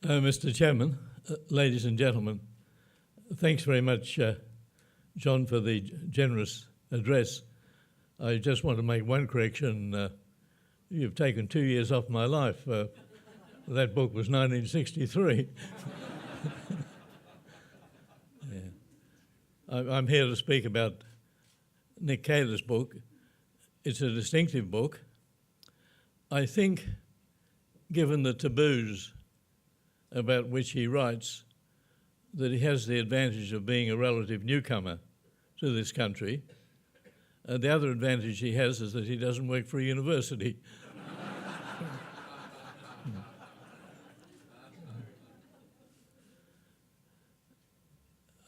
Mr. Chairman, ladies and gentlemen, thanks very much, John, for the generous address. I just want to make one correction. You've taken 2 years off my life. That book was 1963. Yeah. I'm here to speak about Nick Caylor's book. It's a distinctive book. I think, given the taboos about which he writes, that he has the advantage of being a relative newcomer to this country. The other advantage he has is that he doesn't work for a university.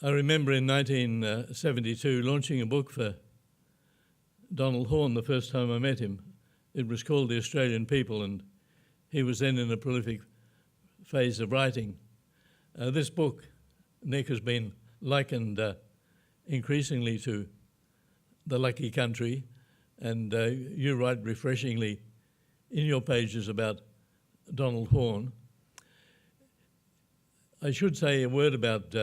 I remember in 1972 launching a book for Donald Horne the first time I met him. It was called The Australian People, and he was then in a prolific phase of writing. This book, Nick, has been likened increasingly to The Lucky Country, and you write refreshingly in your pages about Donald Horne. I should say a word about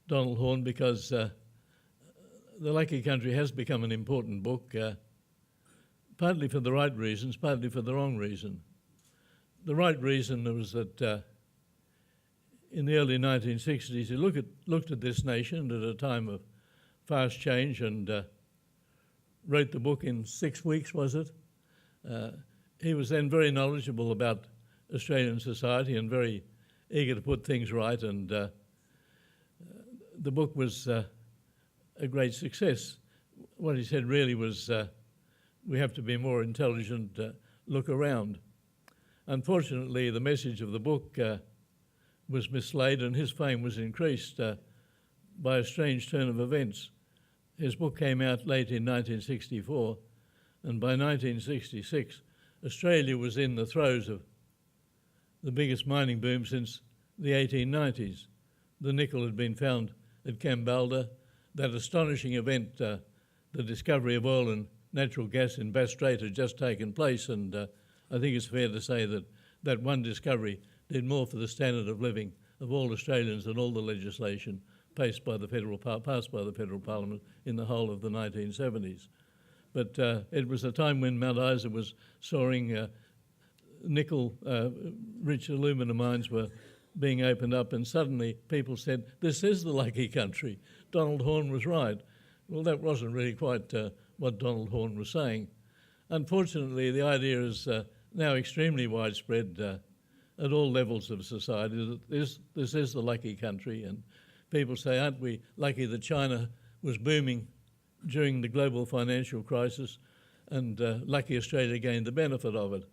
Donald Horne because The Lucky Country has become an important book, partly for the right reasons, partly for the wrong reason. The right reason was that in the early 1960s, he looked at this nation at a time of fast change and wrote the book in 6 weeks, was it? He was then very knowledgeable about Australian society and very eager to put things right, and the book was a great success. What he said really was, we have to be more intelligent, look around. Unfortunately, the message of the book was mislaid and his fame was increased by a strange turn of events. His book came out late in 1964, and by 1966, Australia was in the throes of the biggest mining boom since the 1890s. The nickel had been found at Kambalda. That astonishing event, the discovery of oil and natural gas in Bass Strait, had just taken place, and I think it's fair to say that that one discovery did more for the standard of living of all Australians than all the legislation passed by the Federal Parliament in the whole of the 1970s. But it was a time when Mount Isa was soaring, nickel-rich alumina mines were being opened up, and suddenly people said, this is the lucky country. Donald Horne was right. Well, that wasn't really quite what Donald Horne was saying. Unfortunately, the idea is now extremely widespread at all levels of society that this is the lucky country, and people say, aren't we lucky that China was booming during the global financial crisis and lucky Australia gained the benefit of it.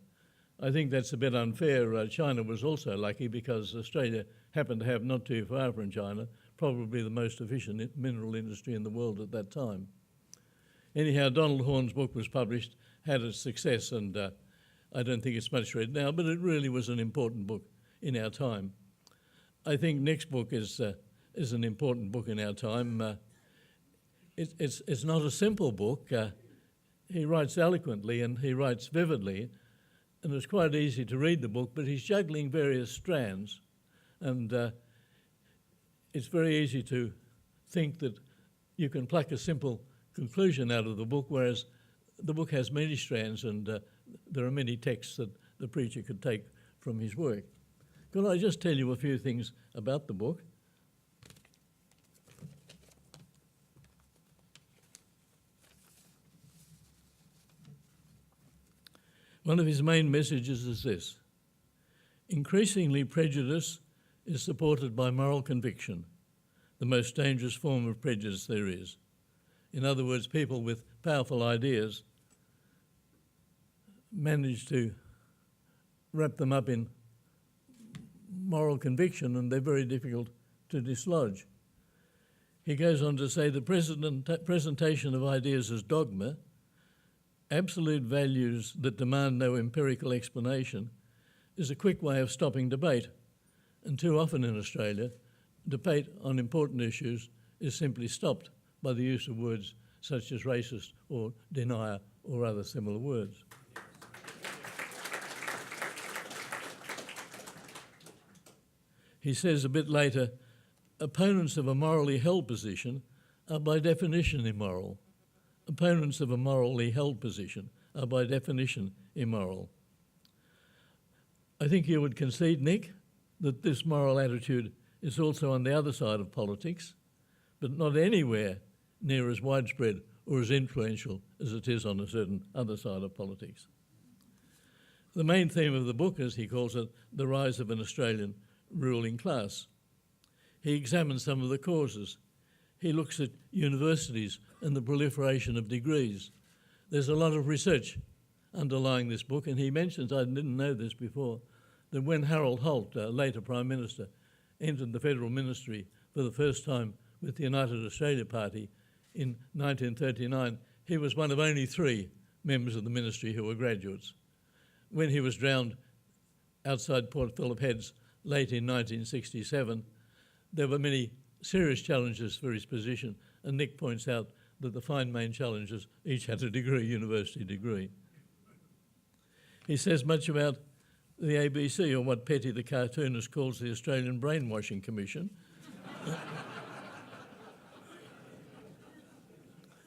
I think that's a bit unfair. China was also lucky because Australia happened to have, not too far from China, probably the most efficient mineral industry in the world at that time. Anyhow, Donald Horne's book was published, had its success, and I don't think it's much read now, but it really was an important book in our time. I think Nick's book is an important book in our time. It's not a simple book. He writes eloquently and he writes vividly, and it's quite easy to read the book, but he's juggling various strands, and it's very easy to think that you can pluck a simple conclusion out of the book, whereas the book has many strands and there are many texts that the preacher could take from his work. Could I just tell you a few things about the book? One of his main messages is this: increasingly prejudice is supported by moral conviction, the most dangerous form of prejudice there is. In other words, people with powerful ideas manage to wrap them up in moral conviction, and they're very difficult to dislodge. He goes on to say the presentation of ideas as dogma, absolute values that demand no empirical explanation, is a quick way of stopping debate. And too often in Australia, debate on important issues is simply stopped by the use of words such as racist or denier or other similar words. He says a bit later, opponents of a morally held position are by definition immoral. Opponents of a morally held position are by definition immoral. I think you would concede, Nick, that this moral attitude is also on the other side of politics, but not anywhere near as widespread or as influential as it is on a certain other side of politics. The main theme of the book, as he calls it, the rise of an Australian ruling class. He examines some of the causes. He looks at universities and the proliferation of degrees. There's a lot of research underlying this book, and he mentions, I didn't know this before, that when Harold Holt, later Prime Minister, entered the federal ministry for the first time with the United Australia Party in 1939, he was one of only 3 members of the ministry who were graduates. When he was drowned outside Port Phillip Heads late in 1967, there were many serious challenges for his position, and Nick points out that the 5 main challenges each had a degree, university degree. He says much about the ABC, or what Petty the cartoonist calls the Australian Brainwashing Commission.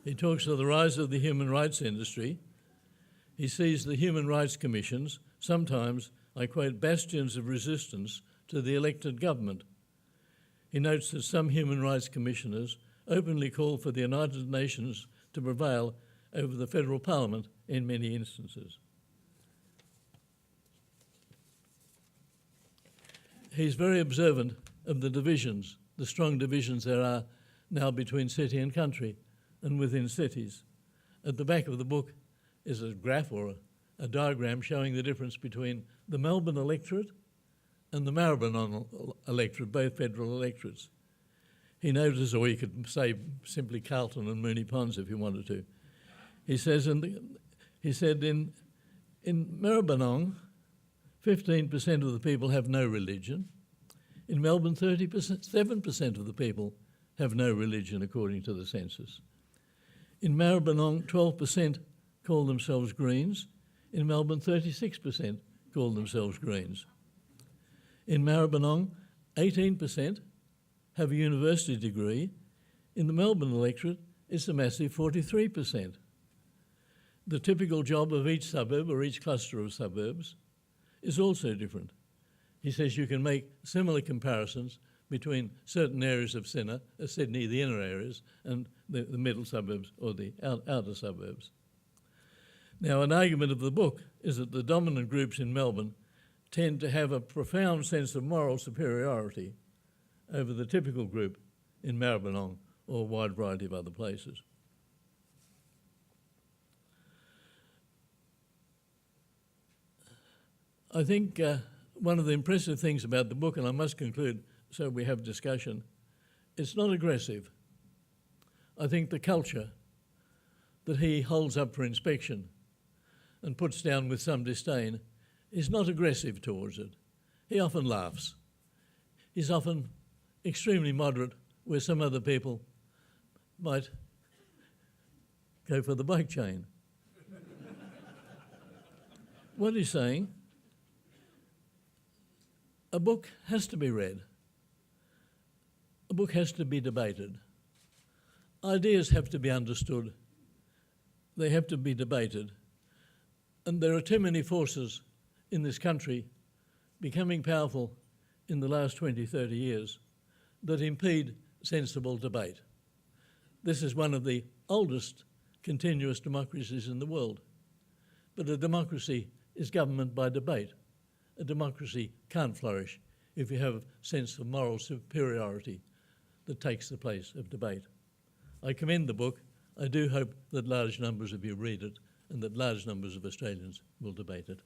He talks of the rise of the human rights industry. He sees the human rights commissions, sometimes, I quote, bastions of resistance to the elected government. He notes that some human rights commissioners openly call for the United Nations to prevail over the federal parliament in many instances. He's very observant of the divisions, the strong divisions there are now between city and country and within cities. At the back of the book is a graph or a diagram showing the difference between the Melbourne electorate and the Melbourne electorate, both federal electorates. He notices, or you could say simply Carlton and Moonee Ponds if you wanted to. He says, he said in Maribyrnong, 15% of the people have no religion. In Melbourne, 7% of the people have no religion, according to the census. In Maribyrnong, 12% call themselves Greens. In Melbourne, 36% call themselves Greens. In Maribyrnong, 18% have a university degree. In the Melbourne electorate, it's a massive 43%. The typical job of each suburb or each cluster of suburbs is also different. He says you can make similar comparisons between certain areas of Sydney, the inner areas, and the middle suburbs or the outer suburbs. Now, an argument of the book is that the dominant groups in Melbourne tend to have a profound sense of moral superiority over the typical group in Maribyrnong or a wide variety of other places. I think one of the impressive things about the book, and I must conclude so we have discussion, it's not aggressive. I think the culture that he holds up for inspection and puts down with some disdain is not aggressive towards it. He often laughs. He's often extremely moderate, where some other people might go for the bike chain. What he's saying, a book has to be read. A book has to be debated. Ideas have to be understood. They have to be debated. And there are too many forces in this country becoming powerful in the last 20, 30 years that impede sensible debate. This is one of the oldest continuous democracies in the world. But a democracy is government by debate. A democracy can't flourish if you have a sense of moral superiority that takes the place of debate. I commend the book. I do hope that large numbers of you read it and that large numbers of Australians will debate it.